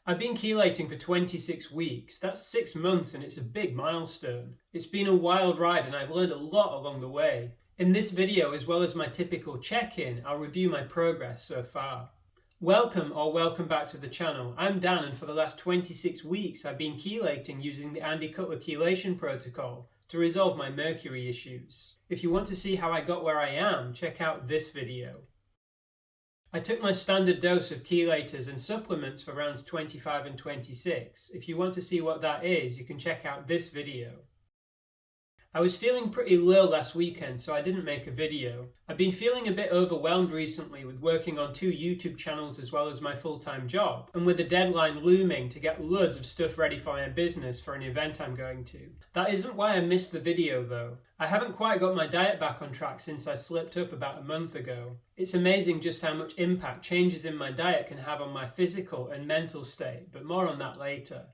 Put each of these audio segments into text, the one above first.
I've been chelating for 26 weeks. That's 6 months and it's a big milestone. It's been a wild ride and I've learned a lot along the way. In this video, as well as my typical check-in, I'll review my progress so far. Welcome back to the channel. I'm Dan, and for the last 26 weeks I've been chelating using the Andy Cutler Chelation protocol to resolve my Mercury issues. If you want to see how I got where I am, check out this video. I took my standard dose of chelators and supplements for rounds 25 and 26. If you want to see what that is, you can check out this video. I was feeling pretty low last weekend, so I didn't make a video. I've been feeling a bit overwhelmed recently with working on 2 YouTube channels as well as my full-time job, and with a deadline looming to get loads of stuff ready for my business for an event I'm going to. That isn't why I missed the video though. I haven't quite got my diet back on track since I slipped up about a month ago. It's amazing just how much impact changes in my diet can have on my physical and mental state, but more on that later.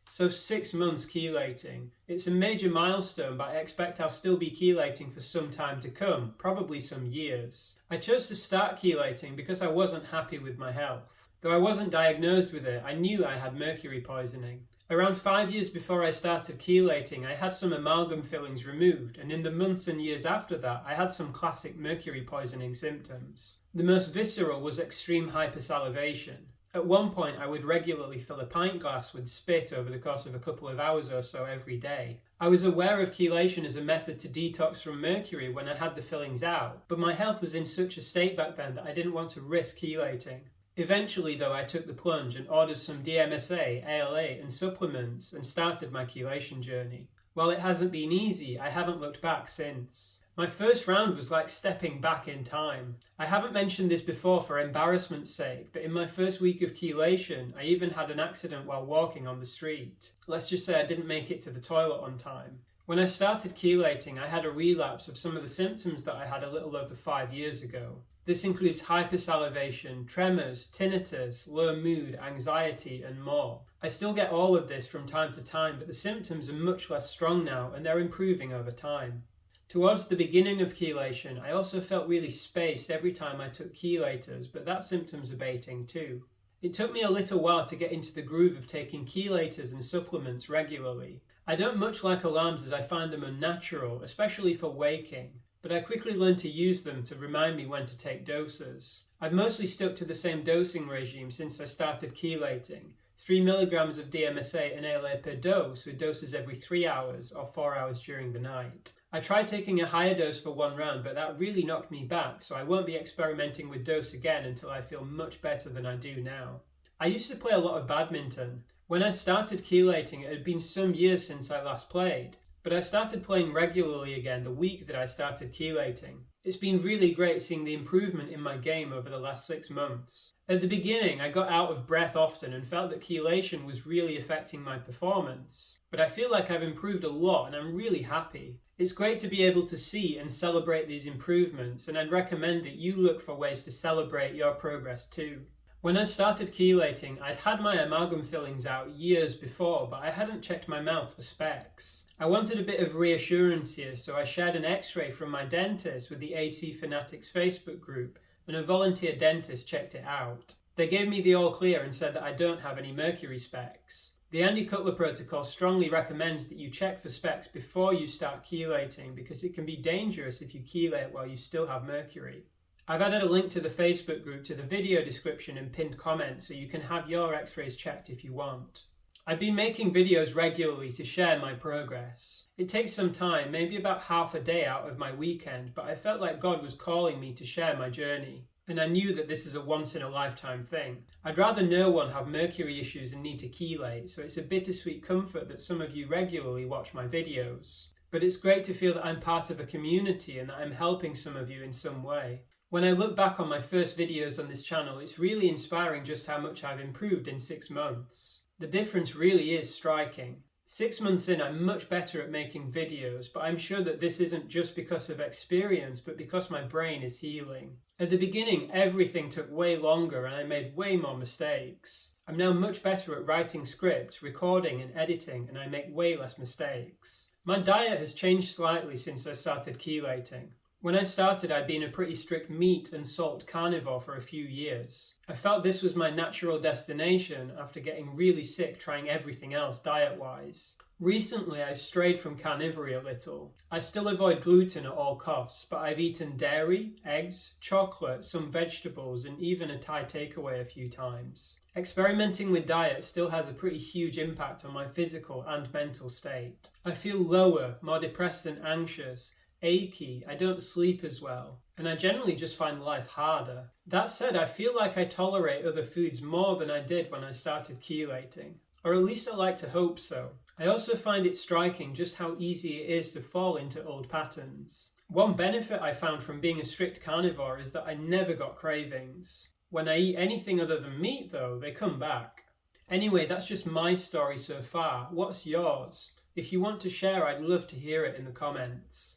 So 6 months chelating. It's a major milestone, but I expect I'll still be chelating for some time to come, probably some years. I chose to start chelating because I wasn't happy with my health. Though I wasn't diagnosed with it, I knew I had mercury poisoning. Around 5 years before I started chelating, I had some amalgam fillings removed, and in the months and years after that, I had some classic mercury poisoning symptoms. The most visceral was extreme hypersalivation. At one point, I would regularly fill a pint glass with spit over the course of a couple of hours or so every day. I was aware of chelation as a method to detox from mercury when I had the fillings out, but my health was in such a state back then that I didn't want to risk chelating. Eventually, though, I took the plunge and ordered some DMSA, ALA, and supplements and started my chelation journey. While it hasn't been easy, I haven't looked back since. My first round was like stepping back in time. I haven't mentioned this before for embarrassment's sake, but in my first week of chelation, I even had an accident while walking on the street. Let's just say I didn't make it to the toilet on time. When I started chelating, I had a relapse of some of the symptoms that I had a little over 5 years ago. This includes hypersalivation, tremors, tinnitus, low mood, anxiety, and more. I still get all of this from time to time, but the symptoms are much less strong now and they're improving over time. Towards the beginning of chelation, I also felt really spaced every time I took chelators, but that symptom's abating too. It took me a little while to get into the groove of taking chelators and supplements regularly. I don't much like alarms as I find them unnatural, especially for waking, but I quickly learned to use them to remind me when to take doses. I've mostly stuck to the same dosing regime since I started chelating. 3 milligrams of DMSA and ALA per dose, with doses every 3 hours or 4 hours during the night. I tried taking a higher dose for one round, but that really knocked me back, so I won't be experimenting with dose again until I feel much better than I do now. I used to play a lot of badminton. When I started chelating, it had been some years since I last played, but I started playing regularly again the week that I started chelating. It's been really great seeing the improvement in my game over the last 6 months. At the beginning, I got out of breath often and felt that chelation was really affecting my performance. But I feel like I've improved a lot and I'm really happy. It's great to be able to see and celebrate these improvements, and I'd recommend that you look for ways to celebrate your progress too. When I started chelating, I'd had my amalgam fillings out years before, but I hadn't checked my mouth for specks. I wanted a bit of reassurance here, so I shared an x-ray from my dentist with the AC Fanatics Facebook group, and a volunteer dentist checked it out. They gave me the all clear and said that I don't have any mercury specks. The Andy Cutler protocol strongly recommends that you check for specks before you start chelating because it can be dangerous if you chelate while you still have mercury. I've added a link to the Facebook group to the video description and pinned comment so you can have your x-rays checked if you want. I've been making videos regularly to share my progress. It takes some time, maybe about half a day out of my weekend, but I felt like God was calling me to share my journey. And I knew that this is a once-in-a-lifetime thing. I'd rather no one have mercury issues and need to chelate, so it's a bittersweet comfort that some of you regularly watch my videos. But it's great to feel that I'm part of a community and that I'm helping some of you in some way. When I look back on my first videos on this channel, it's really inspiring just how much I've improved in 6 months. The difference really is striking. 6 months in, I'm much better at making videos, but I'm sure that this isn't just because of experience, but because my brain is healing. At the beginning, everything took way longer and I made way more mistakes. I'm now much better at writing scripts, recording and editing, and I make way less mistakes. My diet has changed slightly since I started chelating. When I started, I'd been a pretty strict meat and salt carnivore for a few years. I felt this was my natural destination after getting really sick trying everything else diet-wise. Recently, I've strayed from carnivory a little. I still avoid gluten at all costs, but I've eaten dairy, eggs, chocolate, some vegetables, and even a Thai takeaway a few times. Experimenting with diet still has a pretty huge impact on my physical and mental state. I feel lower, more depressed and anxious, achy, I don't sleep as well, and I generally just find life harder. That said, I feel like I tolerate other foods more than I did when I started chelating. Or at least I like to hope so. I also find it striking just how easy it is to fall into old patterns. One benefit I found from being a strict carnivore is that I never got cravings. When I eat anything other than meat though, they come back. Anyway, that's just my story so far. What's yours? If you want to share, I'd love to hear it in the comments.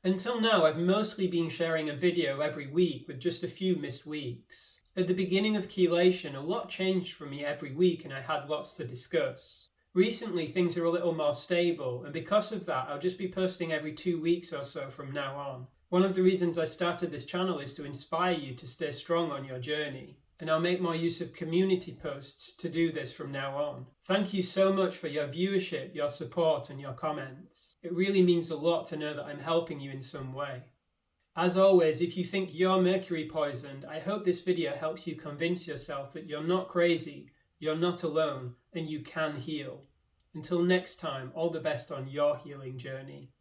Until now, I've mostly been sharing a video every week with just a few missed weeks. At the beginning of chelation, a lot changed for me every week and I had lots to discuss. Recently, things are a little more stable, and because of that, I'll just be posting every 2 weeks or so from now on. One of the reasons I started this channel is to inspire you to stay strong on your journey, and I'll make more use of community posts to do this from now on. Thank you so much for your viewership, your support, and your comments. It really means a lot to know that I'm helping you in some way. As always, if you think you're mercury poisoned, I hope this video helps you convince yourself that you're not crazy, you're not alone, and you can heal. Until next time, all the best on your healing journey.